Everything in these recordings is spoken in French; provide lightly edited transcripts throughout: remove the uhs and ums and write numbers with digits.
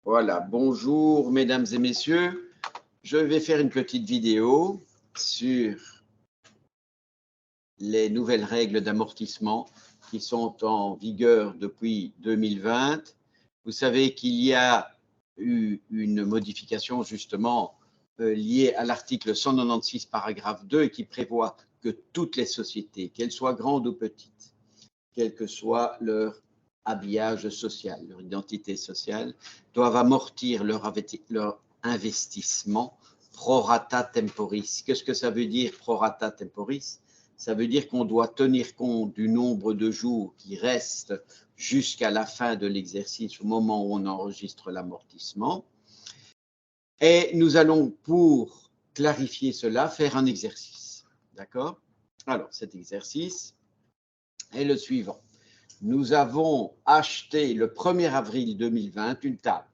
Voilà, bonjour mesdames et messieurs. Je vais faire une petite vidéo sur les nouvelles règles d'amortissement qui sont en vigueur depuis 2020. Vous savez qu'il y a eu une modification justement liée à l'article 196 paragraphe 2 et qui prévoit que toutes les sociétés, qu'elles soient grandes ou petites, quel que soit leur habillage social, leur identité sociale, doivent amortir leur investissement pro rata temporis. Qu'est-ce que ça veut dire pro rata temporis? Ça veut dire qu'on doit tenir compte du nombre de jours qui restent jusqu'à la fin de l'exercice, au moment où on enregistre l'amortissement. Et nous allons, pour clarifier cela, faire un exercice. D'accord? Alors, cet exercice est le suivant. Nous avons acheté le 1er avril 2020 une table.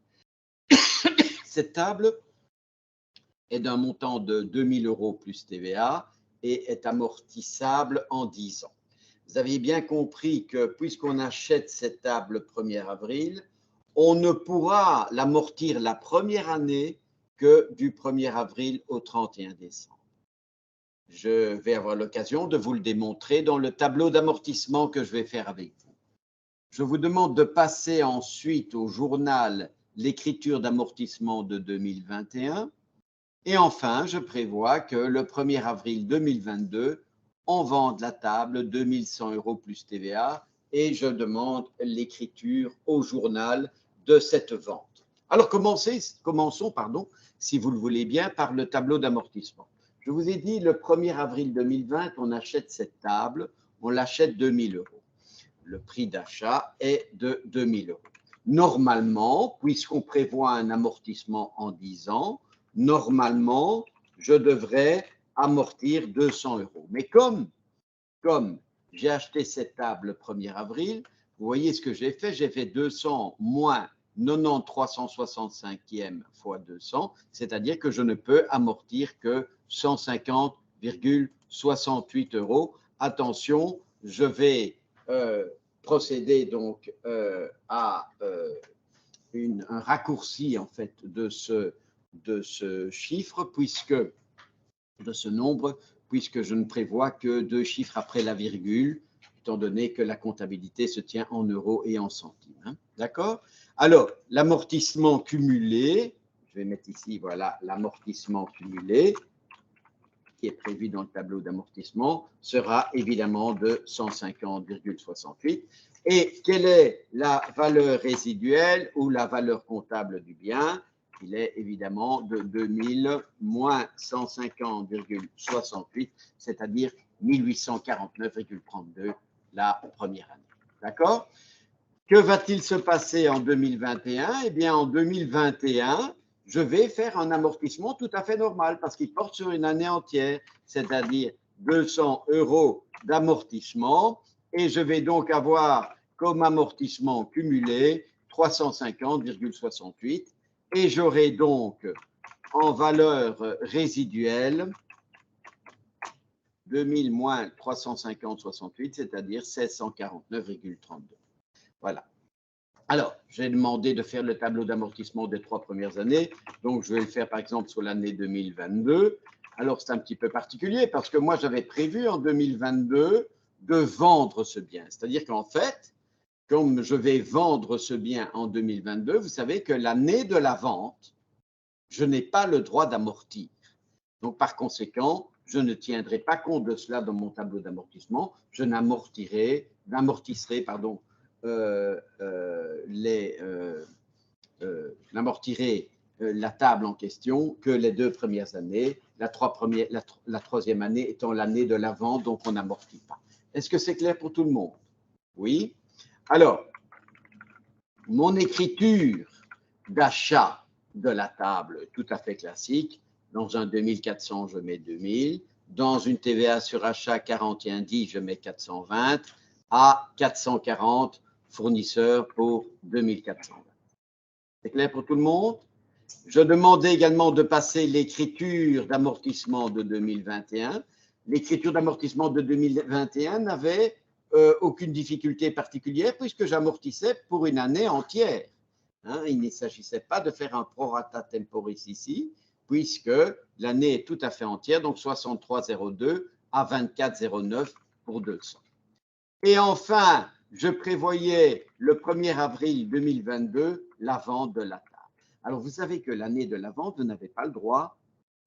Cette table est d'un montant de 2 000 € plus TVA et est amortissable en 10 ans. Vous avez bien compris que puisqu'on achète cette table le 1er avril, on ne pourra l'amortir la première année que du 1er avril au 31 décembre. Je vais avoir l'occasion de vous le démontrer dans le tableau d'amortissement que je vais faire avec vous. Je vous demande de passer ensuite au journal l'écriture d'amortissement de 2021. Et enfin, je prévois que le 1er avril 2022, on vende la table 2 100 € plus TVA et je demande l'écriture au journal de cette vente. Alors, commençons, si vous le voulez bien, par le tableau d'amortissement. Je vous ai dit, le 1er avril 2020, on achète cette table, on l'achète 2 000 €. Le prix d'achat est de 2 000 €. Normalement, puisqu'on prévoit un amortissement en 10 ans, normalement, je devrais amortir 200 €. Mais comme j'ai acheté cette table le 1er avril, vous voyez ce que j'ai fait. J'ai fait 200 moins 90 365e fois 200, c'est-à-dire que je ne peux amortir que 150,68 €. Attention, je vais procéder donc à un raccourci en fait de ce chiffre, de ce nombre, puisque je ne prévois que 2 chiffres après la virgule, étant donné que la comptabilité se tient en euros et en centimes. Hein. D'accord? Alors, l'amortissement cumulé, je vais mettre ici, voilà, l'amortissement cumulé, qui est prévu dans le tableau d'amortissement, sera évidemment de 150,68. Et quelle est la valeur résiduelle ou la valeur comptable du bien? Il est évidemment de 2000 moins 150,68, c'est-à-dire 1849,32 la première année. D'accord? Que va-t-il se passer en 2021? Eh bien, en 2021, je vais faire un amortissement tout à fait normal parce qu'il porte sur une année entière, c'est-à-dire 200 € d'amortissement. Et je vais donc avoir comme amortissement cumulé 350,68. Et j'aurai donc en valeur résiduelle 2000 moins 350,68, c'est-à-dire 1649,32. Voilà. Alors, j'ai demandé de faire le tableau d'amortissement des 3 premières années. Donc, je vais le faire, par exemple, sur l'année 2022. Alors, c'est un petit peu particulier parce que moi, j'avais prévu en 2022 de vendre ce bien. C'est-à-dire qu'en fait, comme je vais vendre ce bien en 2022, vous savez que l'année de la vente, je n'ai pas le droit d'amortir. Donc, par conséquent, je ne tiendrai pas compte de cela dans mon tableau d'amortissement. Je n'amortirai la table en question que les 2 premières années, la troisième année étant l'année de la vente, donc on n'amortit pas. Est-ce que c'est clair pour tout le monde? Oui. Alors, mon écriture d'achat de la table, tout à fait classique. Dans un 2400, je mets 2000. Dans une TVA sur achat 4110, je mets 420. À 440 fournisseurs pour 2420. C'est clair pour tout le monde? Je demandais également de passer l'écriture d'amortissement de 2021. L'écriture d'amortissement de 2021 n'avait aucune difficulté particulière puisque j'amortissais pour une année entière. Hein, il ne s'agissait pas de faire un prorata temporis ici, puisque l'année est tout à fait entière, donc 63,02 à 24,09 pour 200. Et enfin, je prévoyais le 1er avril 2022 la vente de la table. Alors, vous savez que l'année de la vente, vous n'avez pas le droit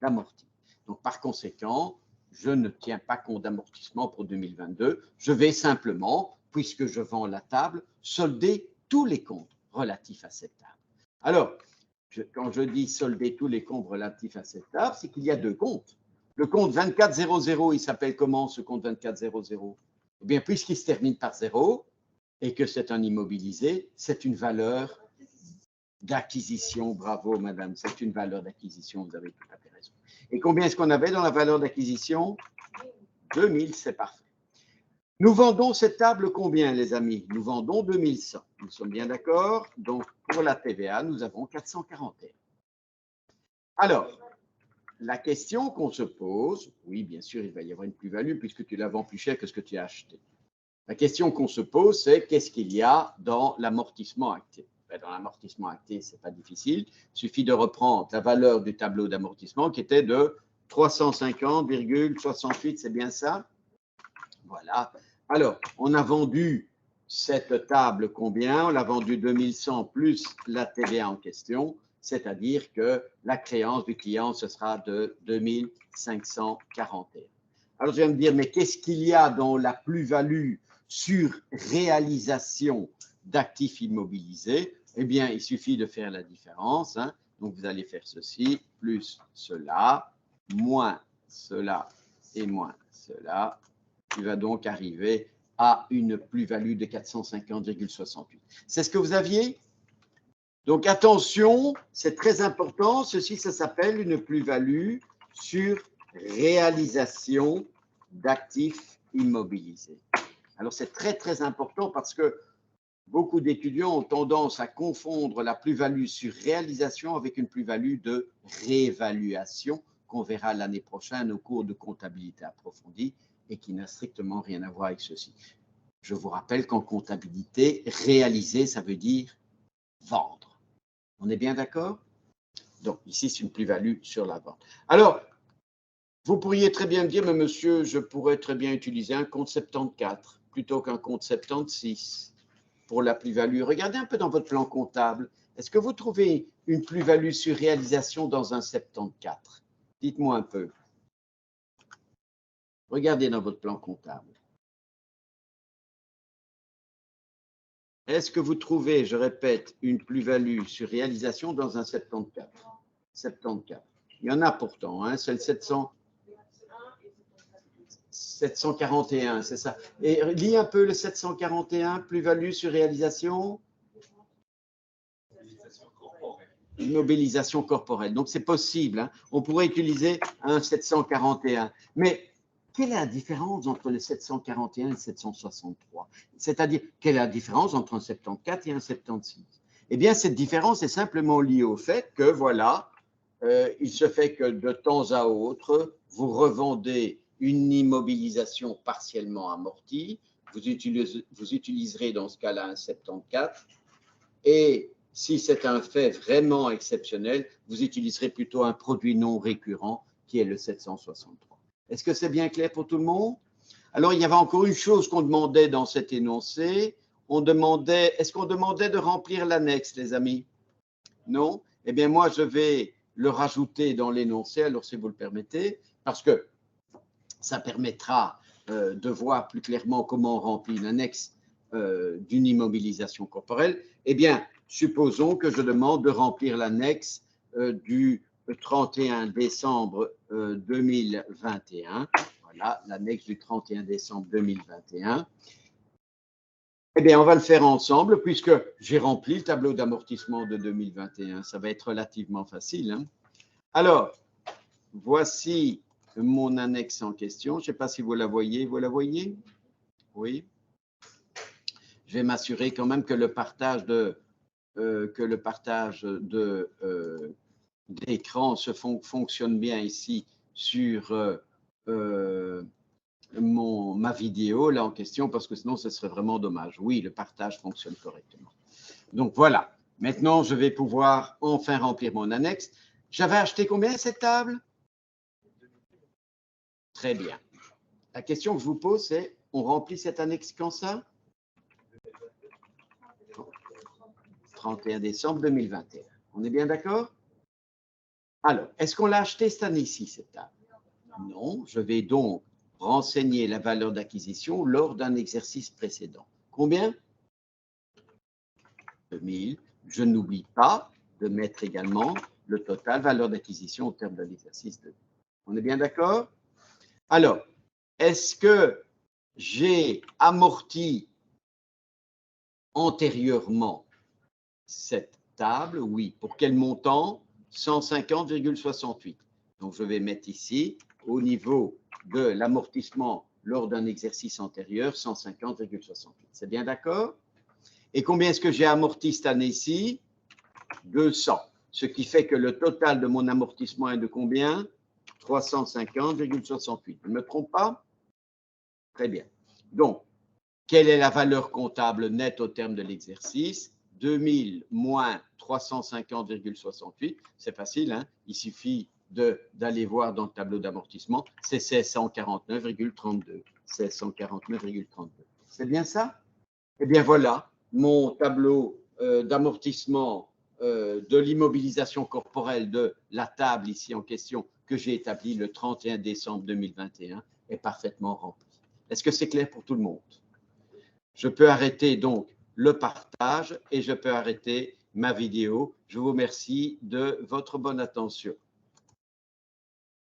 d'amortir. Donc, par conséquent, je ne tiens pas compte d'amortissement pour 2022. Je vais simplement, puisque je vends la table, solder tous les comptes relatifs à cette table. Alors, quand je dis solder tous les comptes relatifs à cette table, c'est qu'il y a deux comptes. Le compte 2400, il s'appelle comment ce compte 2400? Eh bien, puisqu'il se termine par 0 et que c'est un immobilisé, c'est une valeur d'acquisition. Bravo, madame, c'est une valeur d'acquisition, vous avez tout à fait raison. Et combien est-ce qu'on avait dans la valeur d'acquisition? 2000, c'est parfait. Nous vendons cette table combien, les amis? Nous vendons 2100. Nous sommes bien d'accord? Donc, pour la TVA, nous avons 441. Alors, la question qu'on se pose, oui, bien sûr, il va y avoir une plus-value puisque tu la vends plus cher que ce que tu as acheté. La question qu'on se pose, c'est qu'est-ce qu'il y a dans l'amortissement acté? Dans l'amortissement acté, ce n'est pas difficile. Il suffit de reprendre la valeur du tableau d'amortissement qui était de 350,68, c'est bien ça? Voilà. Alors, on a vendu cette table combien? On l'a vendue 2100 plus la TVA en question, c'est-à-dire que la créance du client, ce sera de 2541. Alors, je vais me dire, mais qu'est-ce qu'il y a dans la plus-value sur réalisation d'actifs immobilisés? Eh bien, il suffit de faire la différence. Hein. Donc, vous allez faire ceci, plus cela, moins cela et moins cela. Tu vas donc arriver à une plus-value de 450,68. C'est ce que vous aviez? Donc, attention, c'est très important. Ceci, ça s'appelle une plus-value sur réalisation d'actifs immobilisés. Alors, c'est très, très important parce que beaucoup d'étudiants ont tendance à confondre la plus-value sur réalisation avec une plus-value de réévaluation qu'on verra l'année prochaine au cours de comptabilité approfondie et qui n'a strictement rien à voir avec ceci. Je vous rappelle qu'en comptabilité, réaliser, ça veut dire vendre. On est bien d'accord? Donc, ici, c'est une plus-value sur la vente. Alors, vous pourriez très bien me dire, mais monsieur, je pourrais très bien utiliser un compte 74 plutôt qu'un compte 76 pour la plus-value. Regardez un peu dans votre plan comptable. Est-ce que vous trouvez une plus-value sur réalisation dans un 74? Dites-moi un peu. Regardez dans votre plan comptable. Est-ce que vous trouvez, je répète, une plus-value sur réalisation dans un 74? 74. Il y en a pourtant, hein, c'est le 741, c'est ça. Et lis un peu le 741, plus-value sur réalisation. Immobilisation corporelle. Donc, c'est possible. Hein. On pourrait utiliser un 741. Mais quelle est la différence entre le 741 et le 763? C'est-à-dire, quelle est la différence entre un 74 et un 76? Eh bien, cette différence est simplement liée au fait que, voilà, il se fait que de temps à autre, vous revendez une immobilisation partiellement amortie. Vous utiliserez dans ce cas-là un 74. Et si c'est un fait vraiment exceptionnel, vous utiliserez plutôt un produit non récurrent qui est le 763. Est-ce que c'est bien clair pour tout le monde? Alors, il y avait encore une chose qu'on demandait dans cet énoncé. Est-ce qu'on demandait de remplir l'annexe, les amis? Non? Eh bien, moi, je vais le rajouter dans l'énoncé, alors si vous le permettez, parce que ça permettra de voir plus clairement comment on remplit une annexe d'une immobilisation corporelle. Eh bien, supposons que je demande de remplir l'annexe du 31 décembre 2021. Voilà, l'annexe du 31 décembre 2021. Eh bien, on va le faire ensemble puisque j'ai rempli le tableau d'amortissement de 2021. Ça va être relativement facile. Hein. Alors, voici mon annexe en question. Je ne sais pas si vous la voyez. Vous la voyez? Oui. Je vais m'assurer quand même que le partage d'écran fonctionne bien ici sur ma vidéo là en question, parce que sinon ce serait vraiment dommage. Oui, le partage fonctionne correctement. Donc voilà. Maintenant, je vais pouvoir enfin remplir mon annexe. J'avais acheté combien cette table? Très bien. La question que je vous pose, c'est, on remplit cette annexe quand ça? 31 décembre 2021. On est bien d'accord? Alors, est-ce qu'on l'a acheté cette année-ci, cette table? Non, je vais donc renseigner la valeur d'acquisition lors d'un exercice précédent. Combien? 2000. Je n'oublie pas de mettre également le total valeur d'acquisition au terme de l'exercice 2. On est bien d'accord? Alors, est-ce que j'ai amorti antérieurement cette table? Oui. Pour quel montant? 150,68. Donc, je vais mettre ici, au niveau de l'amortissement lors d'un exercice antérieur, 150,68. C'est bien d'accord? Et combien est-ce que j'ai amorti cette année-ci? 200. Ce qui fait que le total de mon amortissement est de combien? 350,68. Je ne me trompe pas? Très bien. Donc, quelle est la valeur comptable nette au terme de l'exercice? 2000 moins 350,68. C'est facile, hein? Il suffit d'aller voir dans le tableau d'amortissement. C'est 1649,32. 1649,32. C'est bien ça? Eh bien, voilà mon tableau d'amortissement de l'immobilisation corporelle de la table ici en question que j'ai établi le 31 décembre 2021 est parfaitement rempli. Est-ce que c'est clair pour tout le monde? Je peux arrêter donc le partage et je peux arrêter ma vidéo. Je vous remercie de votre bonne attention.